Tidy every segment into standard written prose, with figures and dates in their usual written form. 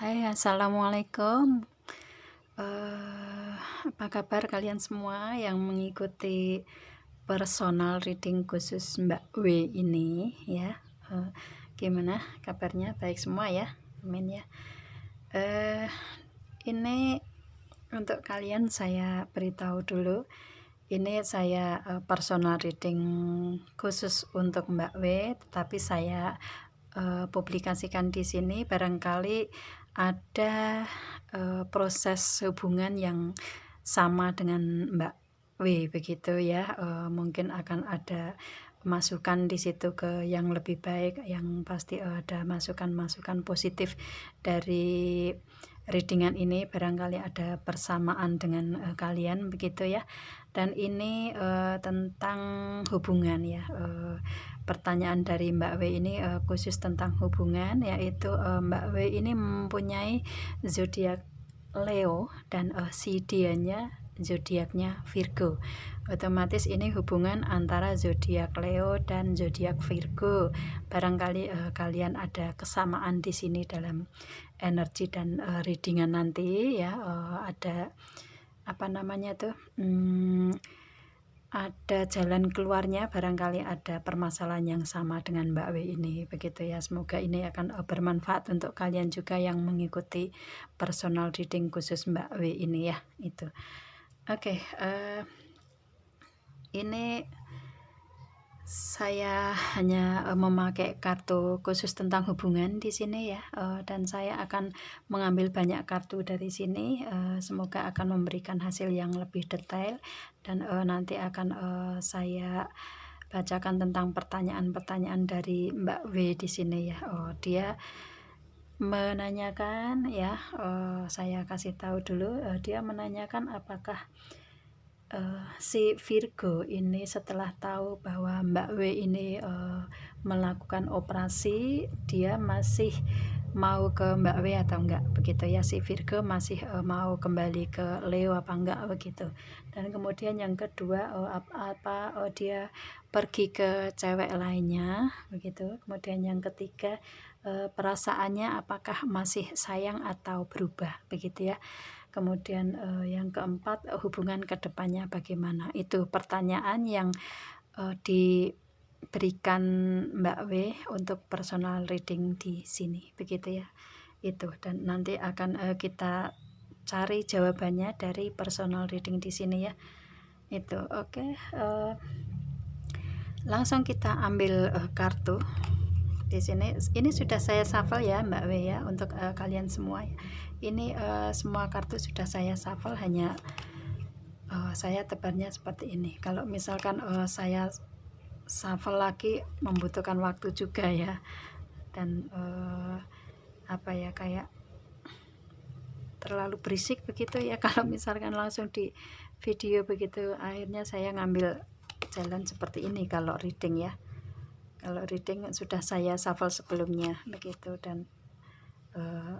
Hai, assalamualaikum. Apa kabar kalian semua yang mengikuti personal reading khusus Mbak W ini ya? Gimana kabarnya? Baik semua ya? Amin ya. Ini untuk kalian saya beritahu dulu. Ini saya personal reading khusus untuk Mbak W, tetapi saya publikasikan di sini barangkali ada proses hubungan yang sama dengan Mbak W begitu ya. Mungkin akan ada masukan di situ ke yang lebih baik, yang pasti ada masukan-masukan positif dari readingan ini, barangkali ada persamaan dengan kalian begitu ya. Dan ini tentang hubungan ya. Pertanyaan dari Mbak W ini khusus tentang hubungan, yaitu Mbak W ini mempunyai zodiak Leo dan si dianya zodiaknya Virgo. Otomatis ini hubungan antara zodiak Leo dan zodiak Virgo. Barangkali kalian ada kesamaan di sini dalam energi dan readingan nanti ya. Ada apa namanya tuh? Ada jalan keluarnya, barangkali ada permasalahan yang sama dengan Mbak W ini begitu ya. Semoga ini akan bermanfaat untuk kalian juga yang mengikuti personal reading khusus Mbak W ini ya. Itu oke. Ini saya hanya memakai kartu khusus tentang hubungan di sini ya, dan saya akan mengambil banyak kartu dari sini. Semoga akan memberikan hasil yang lebih detail, dan nanti akan saya bacakan tentang pertanyaan-pertanyaan dari Mbak W di sini ya. Dia menanyakan ya, saya kasih tahu dulu. Dia menanyakan apakah si Virgo ini setelah tahu bahwa Mbak W ini melakukan operasi, dia masih mau ke Mbak W atau enggak begitu ya. Si Virgo masih mau kembali ke Leo apa enggak begitu. Dan kemudian yang kedua, dia pergi ke cewek lainnya begitu. Kemudian yang ketiga, perasaannya apakah masih sayang atau berubah begitu ya. Kemudian yang keempat, hubungan kedepannya bagaimana. Itu pertanyaan yang diberikan Mbak W untuk personal reading di sini begitu ya. Itu, dan nanti akan kita cari jawabannya dari personal reading di sini ya. Itu oke. Langsung kita ambil kartu di sini. Ini sudah saya shuffle ya Mbak W ya, untuk kalian semua ya. Ini semua kartu sudah saya shuffle, hanya saya tebarnya seperti ini. Kalau misalkan saya shuffle lagi membutuhkan waktu juga ya, dan apa ya, kayak terlalu berisik begitu ya kalau misalkan langsung di video begitu. Akhirnya saya ngambil jalan seperti ini kalau reading ya. Kalau reading sudah saya shuffle sebelumnya begitu, dan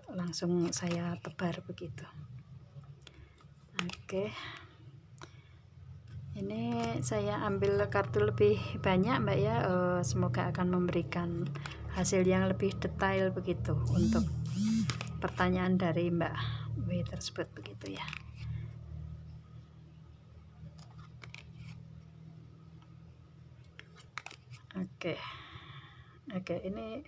langsung saya tebar begitu. Oke. Ini saya ambil kartu lebih banyak Mbak ya. Semoga akan memberikan hasil yang lebih detail begitu untuk pertanyaan dari Mbak W tersebut begitu ya. Oke, ini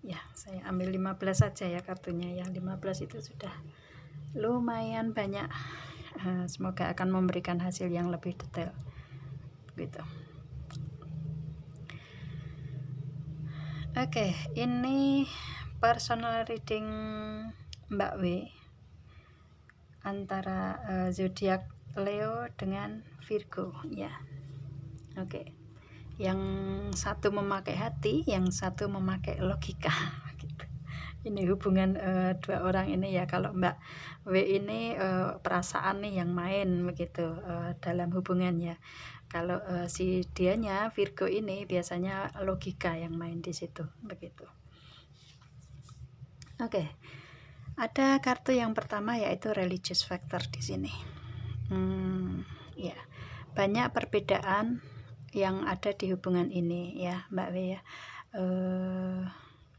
ya saya ambil 15 saja ya kartunya ya. 15 itu sudah lumayan banyak. Semoga akan memberikan hasil yang lebih detail gitu. Oke, ini personal reading Mbak W antara zodiak Leo dengan Virgo ya. Oke. Yang satu memakai hati, yang satu memakai logika gitu. Ini hubungan dua orang ini ya. Kalau Mbak W ini perasaan nih yang main begitu dalam hubungannya. Kalau si dianya Virgo ini biasanya logika yang main di situ begitu. Oke. Ada kartu yang pertama yaitu religious factor di sini. Ya, banyak perbedaan yang ada di hubungan ini ya Mbak W ya.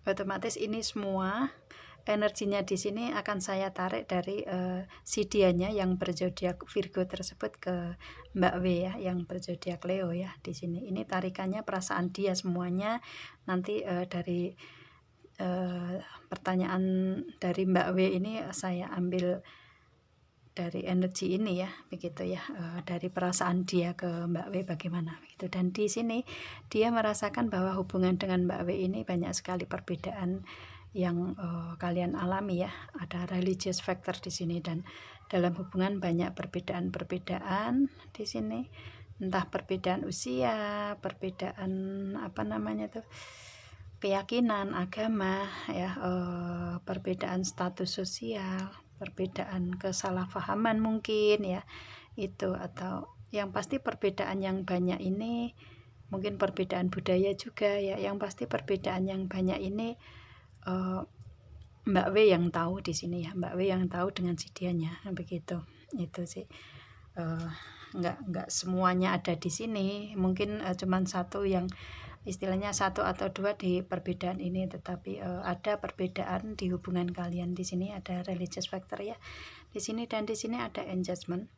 Otomatis ini semua energinya di sini akan saya tarik dari si dianya yang berzodiak Virgo tersebut ke Mbak W ya, yang berzodiak Leo ya di sini. Ini tarikannya perasaan dia semuanya. Nanti dari pertanyaan dari Mbak W ini saya ambil dari energi ini ya, begitu ya, dari perasaan dia ke Mbak W bagaimana begitu. Dan di sini dia merasakan bahwa hubungan dengan Mbak W ini banyak sekali perbedaan yang kalian alami ya. Ada religious factor di sini, dan dalam hubungan banyak perbedaan-perbedaan di sini, entah perbedaan usia, perbedaan apa namanya tuh, keyakinan, agama ya, perbedaan status sosial, perbedaan kesalahpahaman mungkin ya itu, atau yang pasti perbedaan yang banyak ini mungkin perbedaan budaya juga ya, yang pasti perbedaan yang banyak ini Mbak W yang tahu di sini ya, Mbak W yang tahu dengan si dianya begitu. Itu sih, nggak semuanya ada di sini, mungkin cuman satu yang istilahnya satu atau dua di perbedaan ini, tetapi ada perbedaan di hubungan kalian. Di sini ada religious factor ya di sini, dan di sini ada engagement.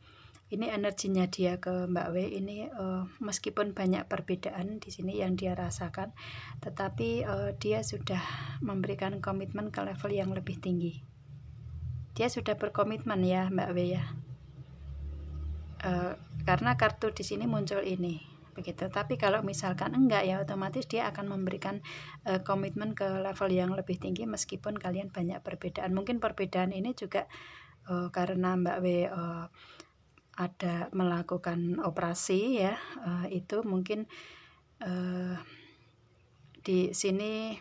Ini energinya dia ke Mbak W ini, meskipun banyak perbedaan di sini yang dia rasakan, tetapi dia sudah memberikan komitmen ke level yang lebih tinggi. Dia sudah berkomitmen ya Mbak W ya, karena kartu di sini muncul ini begitu. Tapi kalau misalkan enggak ya, otomatis dia akan memberikan komitmen ke level yang lebih tinggi meskipun kalian banyak perbedaan. Mungkin perbedaan ini juga karena Mbak W ada melakukan operasi ya, itu mungkin di sini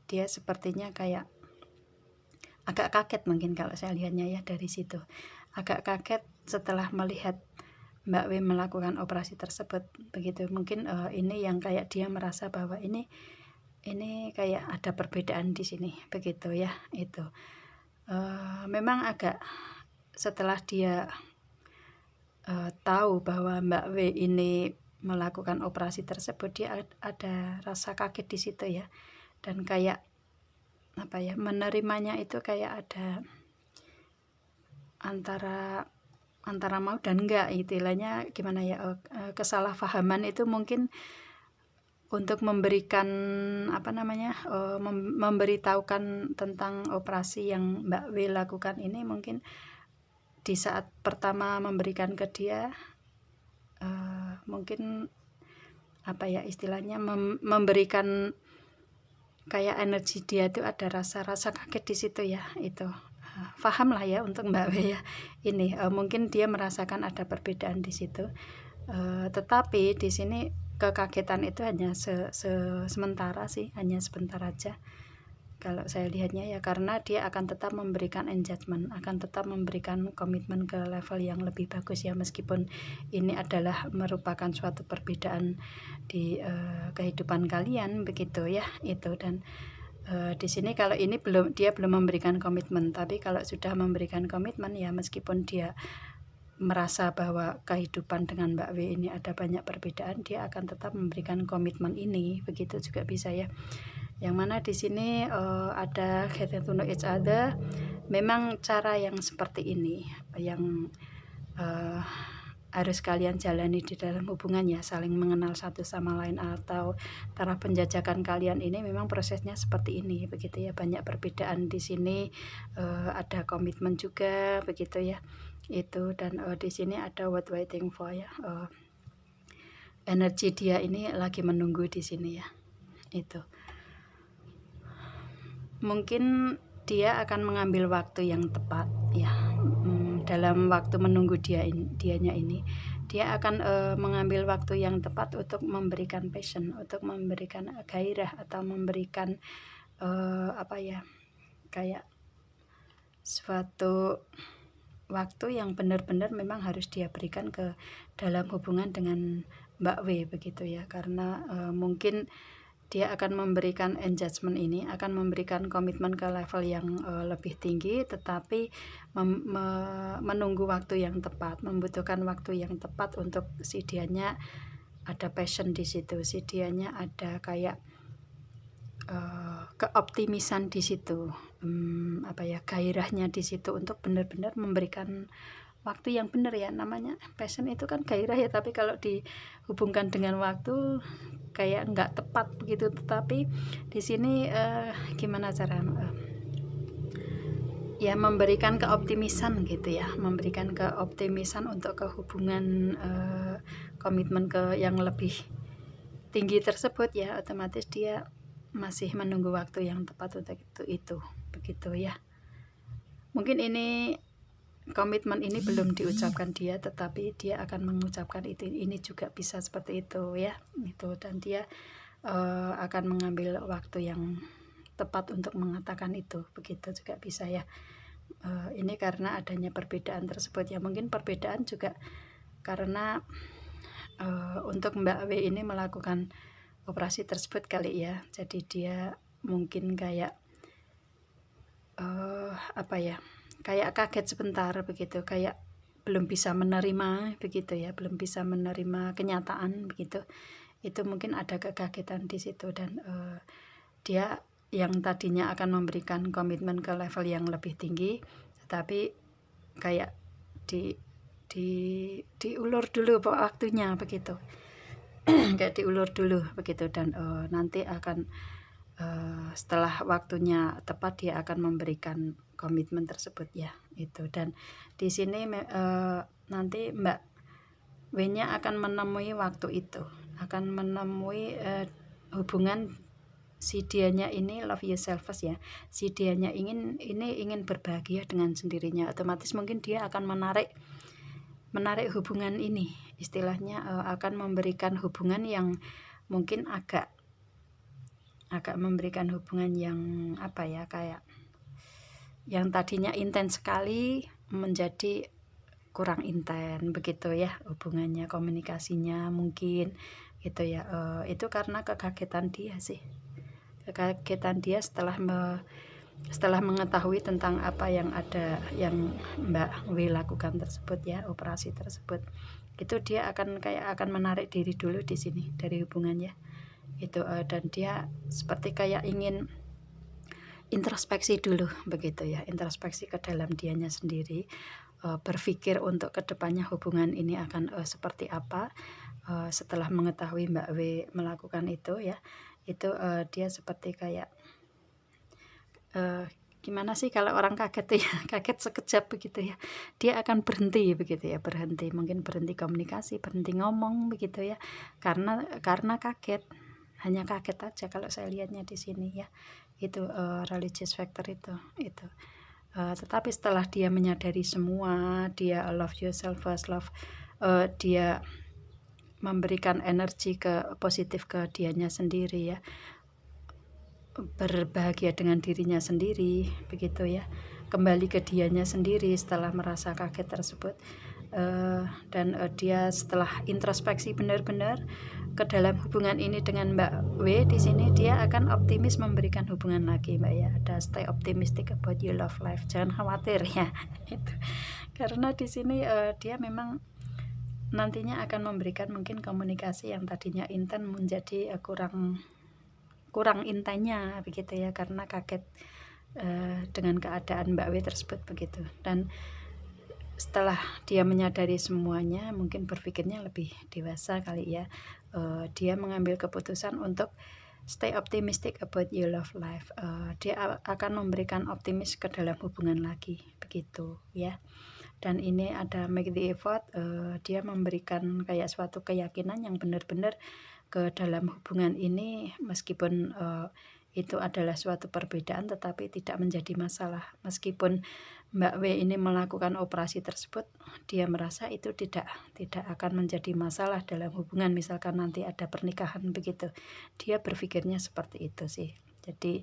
dia sepertinya kayak agak kaget mungkin kalau saya lihatnya ya, dari situ agak kaget setelah melihat Mbak W melakukan operasi tersebut begitu. Mungkin ini yang kayak dia merasa bahwa ini kayak ada perbedaan di sini begitu ya. Itu memang agak, setelah dia tahu bahwa Mbak W ini melakukan operasi tersebut, dia ada rasa kaget di situ ya, dan kayak apa ya, menerimanya itu kayak ada antara mau dan enggak, istilahnya gimana ya, kesalahpahaman itu mungkin untuk memberikan apa namanya, memberitahukan tentang operasi yang Mbak W lakukan ini. Mungkin di saat pertama memberikan ke dia, mungkin apa ya istilahnya, memberikan kayak energi dia itu ada rasa kaget di situ ya. Itu paham lah ya untuk Mbak W ya ini, mungkin dia merasakan ada perbedaan di situ, tetapi di sini kekagetan itu hanya sementara sih, hanya sebentar aja kalau saya lihatnya ya, karena dia akan tetap memberikan engagement, akan tetap memberikan komitmen ke level yang lebih bagus ya, meskipun ini adalah merupakan suatu perbedaan di kehidupan kalian begitu ya. Itu, dan di sini kalau ini dia belum memberikan komitmen, tapi kalau sudah memberikan komitmen ya, meskipun dia merasa bahwa kehidupan dengan Mbak W ini ada banyak perbedaan, dia akan tetap memberikan komitmen ini, begitu juga bisa ya. Yang mana di sini ada getting to know each other. Memang cara yang seperti ini yang harus kalian jalani di dalam hubungan ya, saling mengenal satu sama lain, atau taraf penjajakan kalian ini memang prosesnya seperti ini begitu ya. Banyak perbedaan di sini, ada komitmen juga begitu ya. Itu, dan di sini ada what waiting for ya, energi dia ini lagi menunggu di sini ya. Itu mungkin dia akan mengambil waktu yang tepat ya, dalam waktu menunggu dianya ini dia akan mengambil waktu yang tepat untuk memberikan passion, untuk memberikan gairah, atau memberikan apa ya, kayak suatu waktu yang benar-benar memang harus dia berikan ke dalam hubungan dengan Mbak W begitu ya. Karena mungkin dia akan memberikan engagement ini, akan memberikan komitmen ke level yang lebih tinggi, tetapi menunggu waktu yang tepat, membutuhkan waktu yang tepat untuk si dianya ada passion di situ, si dianya ada kayak keoptimisan di situ, gairahnya di situ untuk benar-benar memberikan waktu yang benar ya. Namanya passion itu kan gairah ya, tapi kalau dihubungkan dengan waktu kayak nggak tepat begitu. Tetapi di sini gimana cara ya memberikan keoptimisan gitu ya, memberikan keoptimisan untuk kehubungan komitmen ke yang lebih tinggi tersebut ya, otomatis dia masih menunggu waktu yang tepat untuk itu begitu ya. Mungkin ini komitmen ini belum diucapkan dia, tetapi dia akan mengucapkan ini juga bisa seperti itu ya, itu. Dan dia akan mengambil waktu yang tepat untuk mengatakan itu, begitu juga bisa ya. Ini karena adanya perbedaan tersebut ya. Mungkin perbedaan juga karena untuk Mbak W ini melakukan operasi tersebut kali ya. Jadi dia mungkin kayak kayak kaget sebentar begitu, kayak belum bisa menerima begitu ya, belum bisa menerima kenyataan begitu. Itu mungkin ada kekagetan di situ. Dan dia yang tadinya akan memberikan komitmen ke level yang lebih tinggi, tetapi kayak diulur dulu waktunya begitu. Kayak diulur dulu begitu. Dan nanti akan setelah waktunya tepat dia akan memberikan komitmen tersebut ya, itu. Dan di sini nanti Mbak W-nya akan menemui waktu itu, akan menemui hubungan si dianya ini love yourself first ya. Si dianya ingin berbahagia dengan sendirinya, otomatis mungkin dia akan menarik hubungan ini, istilahnya akan memberikan hubungan yang mungkin agak memberikan hubungan yang kayak yang tadinya intens sekali menjadi kurang intens begitu ya, hubungannya, komunikasinya mungkin gitu ya. Itu karena kekagetan dia sih, kekagetan dia setelah mengetahui tentang apa yang Mbak W lakukan tersebut ya, operasi tersebut. Itu dia akan menarik diri dulu di sini dari hubungannya itu. Dan dia seperti kayak ingin introspeksi dulu begitu ya, introspeksi ke dalam dianya sendiri, berpikir untuk kedepannya hubungan ini akan seperti apa. Setelah mengetahui Mbak W melakukan itu ya, itu dia seperti kayak gimana sih kalau orang kaget ya, kaget sekejap begitu ya, dia akan berhenti begitu ya, mungkin berhenti komunikasi, berhenti ngomong begitu ya, karena kaget, hanya kaget aja kalau saya lihatnya di sini ya. Itu religious factor itu. Tetapi setelah dia menyadari semua, dia love yourself first, dia memberikan energi positif ke dianya sendiri ya, berbahagia dengan dirinya sendiri begitu ya, kembali ke dianya sendiri setelah merasa kaget tersebut. Dan dia setelah introspeksi benar-benar ke dalam hubungan ini dengan Mbak W, di sini dia akan optimis memberikan hubungan lagi Mbak ya. Ada stay optimistic about your love life, jangan khawatir ya. Itu karena di sini dia memang nantinya akan memberikan mungkin komunikasi yang tadinya intens menjadi kurang intensnya begitu ya, karena kaget dengan keadaan Mbak W tersebut begitu. Dan setelah dia menyadari semuanya, mungkin berpikirnya lebih dewasa kali ya, dia mengambil keputusan untuk stay optimistic about your love life. Dia akan memberikan optimis ke dalam hubungan lagi begitu ya. Dan ini ada make the effort, dia memberikan kayak suatu keyakinan yang benar-benar ke dalam hubungan ini, meskipun itu adalah suatu perbedaan tetapi tidak menjadi masalah. Meskipun Mbak W ini melakukan operasi tersebut, dia merasa itu tidak akan menjadi masalah dalam hubungan, misalkan nanti ada pernikahan begitu. Dia berpikirnya seperti itu sih. Jadi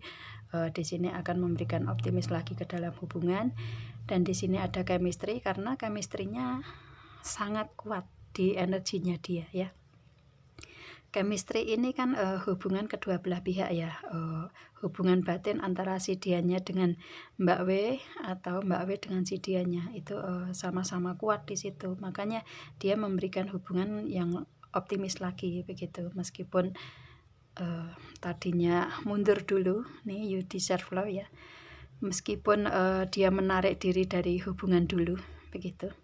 di sini akan memberikan optimis lagi ke dalam hubungan. Dan di sini ada chemistry, karena chemistry-nya sangat kuat di energinya dia ya. Chemistry ini kan hubungan kedua belah pihak ya, hubungan batin antara si dianya dengan Mbak W atau Mbak W dengan si dianya itu sama-sama kuat di situ. Makanya dia memberikan hubungan yang optimis lagi begitu, meskipun tadinya mundur dulu, nih you deserve love ya, meskipun dia menarik diri dari hubungan dulu begitu,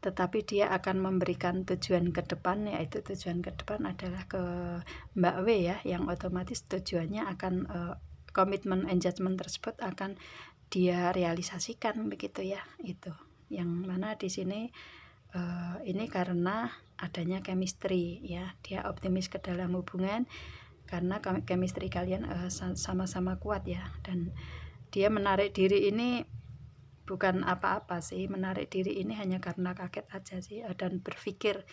tetapi dia akan memberikan tujuan ke depan, yaitu tujuan ke depan adalah ke Mbak W ya, yang otomatis tujuannya akan komitmen engagement tersebut akan dia realisasikan begitu ya. Itu yang mana di sini ini karena adanya chemistry ya, dia optimis ke dalam hubungan karena chemistry kalian sama-sama kuat ya, dan dia menarik diri ini bukan apa-apa sih, menarik diri ini hanya karena kaget aja sih, dan berpikir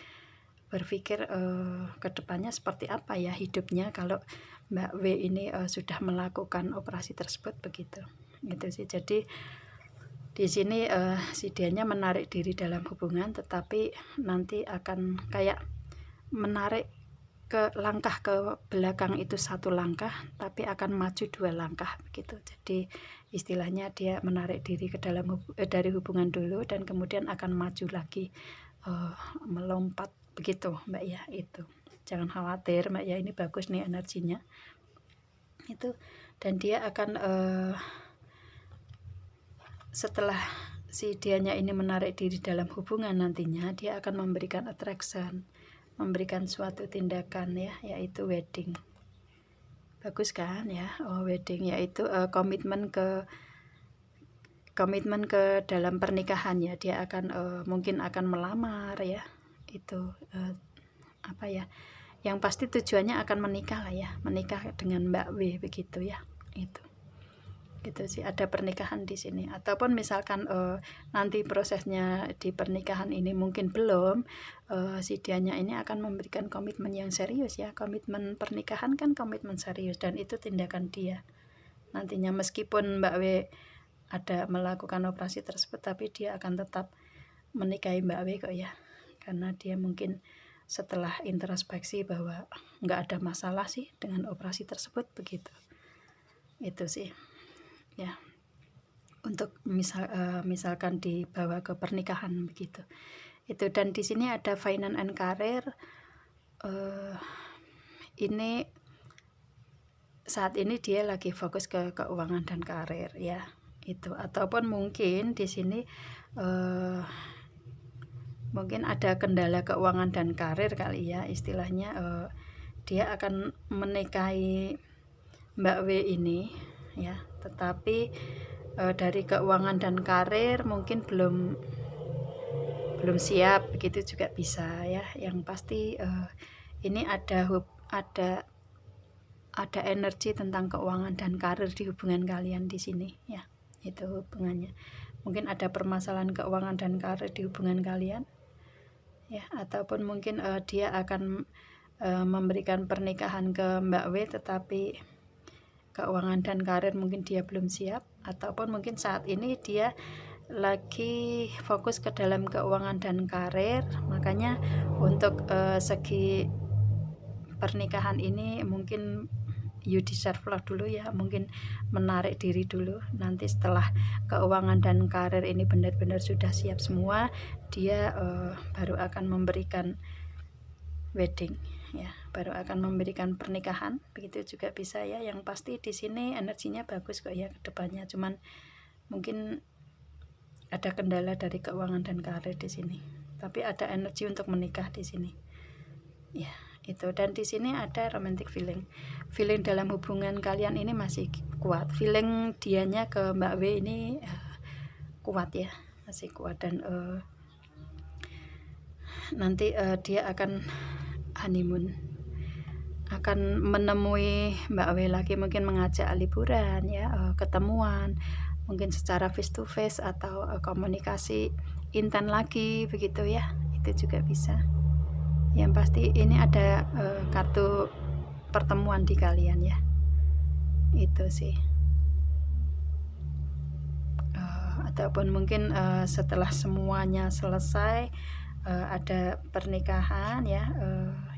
kedepannya seperti apa ya hidupnya kalau Mbak W ini sudah melakukan operasi tersebut begitu. Gitu sih. Jadi di sini si dianya menarik diri dalam hubungan, tetapi nanti akan kayak menarik ke langkah ke belakang itu 1 langkah, tapi akan maju 2 langkah begitu. Jadi istilahnya dia menarik diri ke dalam dari hubungan dulu dan kemudian akan maju lagi, melompat begitu Mbak ya. Itu jangan khawatir Mbak ya, ini bagus nih energinya itu. Dan dia akan setelah si dianya ini menarik diri dalam hubungan, nantinya dia akan memberikan attraction, memberikan suatu tindakan ya, yaitu wedding. Bagus kan ya, wedding yaitu komitmen ke dalam pernikahan ya. Dia akan mungkin akan melamar ya, itu apa ya, yang pasti tujuannya akan menikah lah ya, menikah dengan Mbak W begitu ya. Itu gitu sih, ada pernikahan di sini. Ataupun misalkan nanti prosesnya di pernikahan ini mungkin belum, si dianya ini akan memberikan komitmen yang serius ya. Komitmen pernikahan kan komitmen serius, dan itu tindakan dia nantinya. Meskipun Mbak W ada melakukan operasi tersebut, tapi dia akan tetap menikahi Mbak W kok ya, karena dia mungkin setelah introspeksi bahwa nggak ada masalah sih dengan operasi tersebut begitu. Itu sih ya, untuk misalkan dibawa ke pernikahan begitu. Itu. Dan di sini ada finance and career. Ini saat ini dia lagi fokus ke keuangan dan karir ya. Itu. Ataupun mungkin di sini mungkin ada kendala keuangan dan karir kali ya, istilahnya dia akan menikahi Mbak W ini ya, tetapi dari keuangan dan karir mungkin belum siap begitu juga bisa ya. Yang pasti ini ada energi tentang keuangan dan karir di hubungan kalian di sini ya. Itu hubungannya, mungkin ada permasalahan keuangan dan karir di hubungan kalian ya. Ataupun mungkin dia akan memberikan pernikahan ke Mbak W, tetapi keuangan dan karir mungkin dia belum siap. Ataupun mungkin saat ini dia lagi fokus ke dalam keuangan dan karir, makanya untuk segi pernikahan ini mungkin you deserve love dulu ya, mungkin menarik diri dulu. Nanti setelah keuangan dan karir ini benar-benar sudah siap semua, dia baru akan memberikan wedding ya, baru akan memberikan pernikahan begitu juga bisa ya. Yang pasti di sini energinya bagus kok ya ke depannya, cuman mungkin ada kendala dari keuangan dan karir di sini, tapi ada energi untuk menikah di sini ya. Itu. Dan di sini ada romantic feeling dalam hubungan kalian ini masih kuat. Feeling dianya ke Mbak W ini kuat ya, masih kuat. Dan nanti dia akan honeymoon, akan menemui Mbak W lagi, mungkin mengajak liburan ya, ketemuan mungkin secara face to face atau komunikasi intens lagi begitu ya. Itu juga bisa. Yang pasti ini ada kartu pertemuan di kalian ya. Itu sih. Ataupun mungkin setelah semuanya selesai ada pernikahan ya,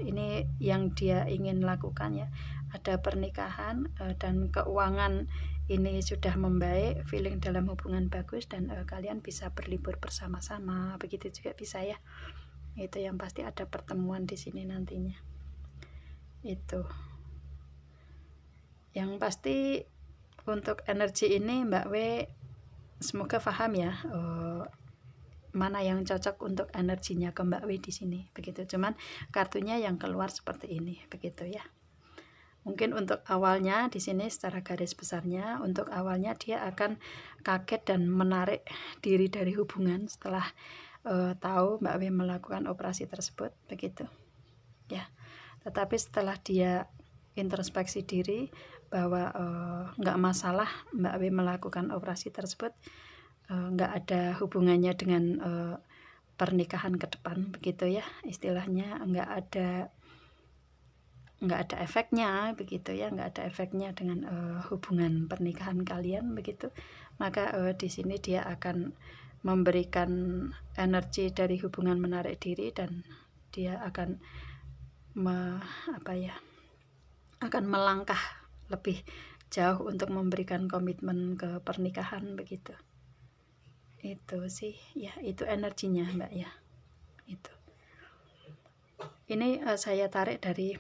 ini yang dia ingin lakukan ya, ada pernikahan dan keuangan ini sudah membaik, feeling dalam hubungan bagus, dan kalian bisa berlibur bersama-sama begitu juga bisa ya. Itu yang pasti ada pertemuan di sini nantinya. Itu. Yang pasti untuk energi ini Mbak W semoga paham ya, mana yang cocok untuk energinya ke Mbak W di sini begitu. Cuman kartunya yang keluar seperti ini begitu ya. Mungkin untuk awalnya di sini secara garis besarnya, untuk awalnya dia akan kaget dan menarik diri dari hubungan setelah tahu Mbak W melakukan operasi tersebut begitu ya. Tetapi setelah dia introspeksi diri bahwa nggak masalah Mbak W melakukan operasi tersebut, nggak ada hubungannya dengan pernikahan ke depan begitu ya, istilahnya nggak ada efeknya begitu ya, nggak ada efeknya dengan hubungan pernikahan kalian begitu. Maka di sini dia akan memberikan energi dari hubungan menarik diri, dan dia akan akan melangkah lebih jauh untuk memberikan komitmen ke pernikahan begitu. Itu sih ya, itu energinya Mbak ya. Itu ini saya tarik dari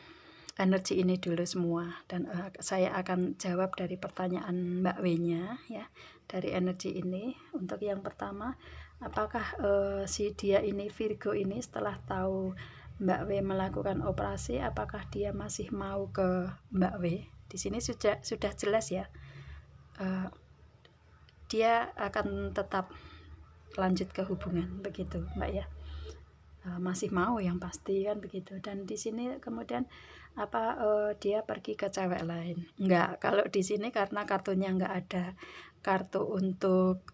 energi ini dulu semua, dan saya akan jawab dari pertanyaan Mbak W-nya ya, dari energi ini. Untuk yang pertama, apakah si dia ini Virgo ini setelah tahu Mbak W melakukan operasi, apakah dia masih mau ke Mbak W? Di sini sudah jelas ya, dia akan tetap lanjut ke hubungan begitu Mbak ya. Masih mau yang pasti kan begitu. Dan di sini kemudian dia pergi ke cewek lain? Enggak, kalau di sini karena kartunya enggak ada kartu untuk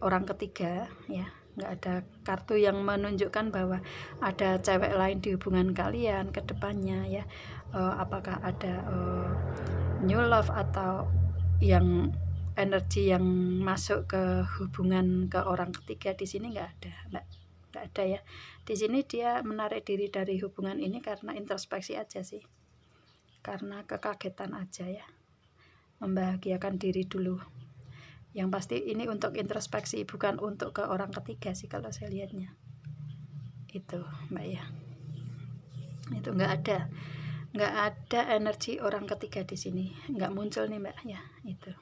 orang ketiga ya, enggak ada kartu yang menunjukkan bahwa ada cewek lain di hubungan kalian ke depannya ya. Apakah ada new love atau yang energi yang masuk ke hubungan ke orang ketiga, di sini enggak ada Mbak. Nggak ada ya. Di sini dia menarik diri dari hubungan ini karena introspeksi aja sih, karena kekagetan aja ya, membahagiakan diri dulu. Yang pasti ini untuk introspeksi, bukan untuk ke orang ketiga sih kalau saya lihatnya. Itu Mbak ya, itu nggak ada energi orang ketiga di sini, nggak muncul nih Mbak ya. Itu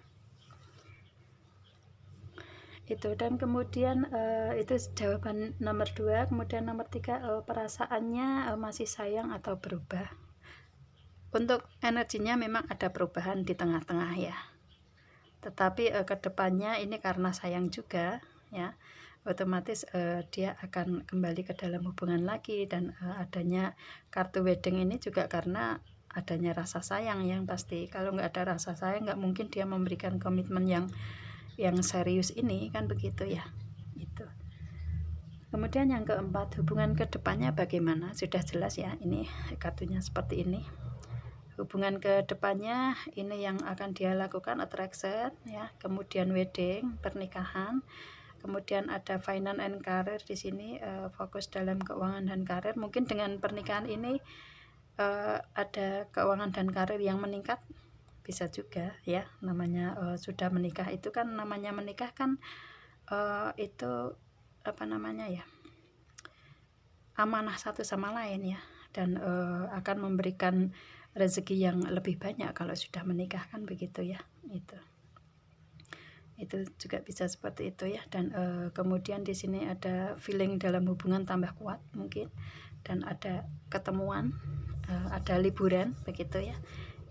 dan kemudian itu jawaban nomor 2. Kemudian nomor 3, perasaannya masih sayang atau berubah. Untuk energinya memang ada perubahan di tengah-tengah ya, tetapi kedepannya ini karena sayang juga ya, otomatis dia akan kembali ke dalam hubungan lagi. Dan adanya kartu wedding ini juga karena adanya rasa sayang yang pasti. Kalau nggak ada rasa sayang, nggak mungkin dia memberikan komitmen yang serius ini kan begitu ya. Itu. Kemudian yang keempat, hubungan kedepannya bagaimana? Sudah jelas ya, ini kartunya seperti ini. Hubungan kedepannya ini yang akan dia lakukan attraction ya, kemudian wedding, pernikahan, kemudian ada finance and career di sini, fokus dalam keuangan dan karir. Mungkin dengan pernikahan ini ada keuangan dan karir yang meningkat, bisa juga ya. Namanya sudah menikah itu kan, namanya menikah kan itu amanah satu sama lain ya, dan akan memberikan rezeki yang lebih banyak kalau sudah menikah kan begitu ya. Itu juga bisa seperti itu ya. Dan kemudian di sini ada feeling dalam hubungan tambah kuat mungkin, dan ada ketemuan, ada liburan begitu ya.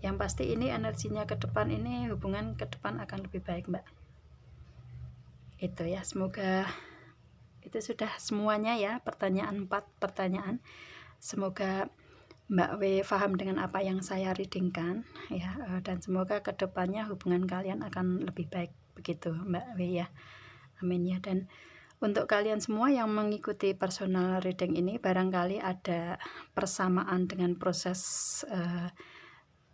Yang pasti ini energinya ke depan ini, hubungan ke depan akan lebih baik Mbak. Itu ya, semoga itu sudah semuanya ya, pertanyaan 4 pertanyaan. Semoga Mbak W paham dengan apa yang saya readingkan ya, dan semoga kedepannya hubungan kalian akan lebih baik begitu Mbak W ya. Amin ya. Dan untuk kalian semua yang mengikuti personal reading ini, barangkali ada persamaan dengan proses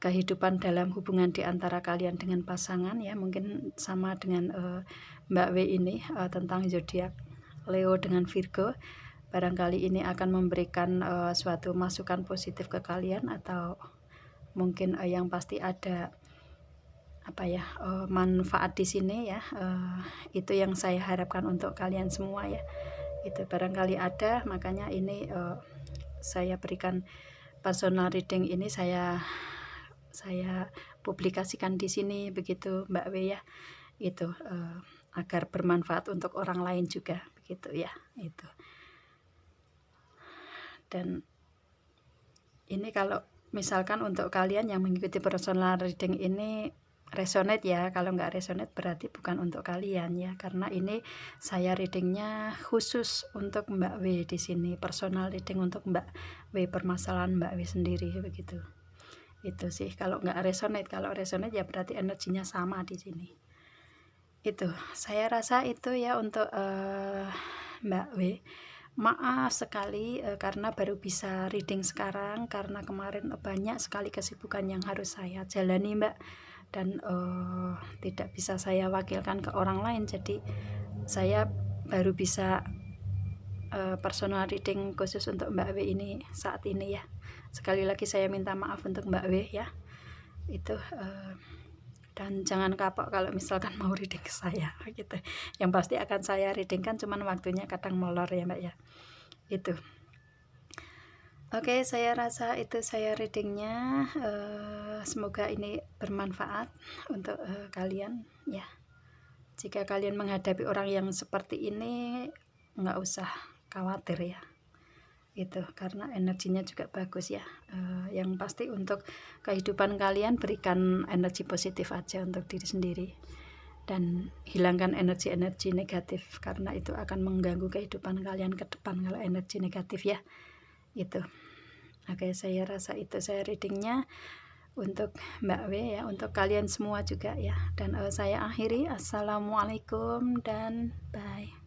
kehidupan dalam hubungan di antara kalian dengan pasangan ya. Mungkin sama dengan Mbak W ini, tentang zodiak Leo dengan Virgo. Barangkali ini akan memberikan suatu masukan positif ke kalian, atau mungkin yang pasti ada manfaat di sini ya. Itu yang saya harapkan untuk kalian semua ya. Itu barangkali ada, makanya ini saya berikan personal reading ini saya publikasikan di sini begitu Mbak W ya. Itu agar bermanfaat untuk orang lain juga begitu ya, itu. Dan ini kalau misalkan untuk kalian yang mengikuti personal reading ini resonate ya, kalau nggak resonate berarti bukan untuk kalian ya, karena ini saya readingnya khusus untuk Mbak W di sini, personal reading untuk Mbak W, permasalahan Mbak W sendiri begitu. Itu sih kalau nggak resonate. Kalau resonate ya berarti energinya sama di sini. Itu saya rasa itu ya untuk Mbak W. Maaf sekali karena baru bisa reading sekarang, karena kemarin banyak sekali kesibukan yang harus saya jalani Mbak, dan tidak bisa saya wakilkan ke orang lain, jadi saya baru bisa personal reading khusus untuk Mbak W ini saat ini ya. Sekali lagi saya minta maaf untuk Mbak W ya. Itu dan jangan kapok kalau misalkan mau reading ke saya gitu. Yang pasti akan saya reading kan, cuman waktunya kadang molor ya Mbak ya. Itu. Oke, saya rasa itu saya readingnya. Semoga ini bermanfaat untuk kalian ya. Jika kalian menghadapi orang yang seperti ini, nggak usah khawatir ya. Itu karena energinya juga bagus ya. Yang pasti untuk kehidupan kalian, berikan energi positif aja untuk diri sendiri, dan hilangkan energi-energi negatif, karena itu akan mengganggu kehidupan kalian ke depan kalau energi negatif ya. Itu. Oke, saya rasa itu saya readingnya untuk Mbak W ya, untuk kalian semua juga ya. Dan saya akhiri, assalamualaikum dan bye.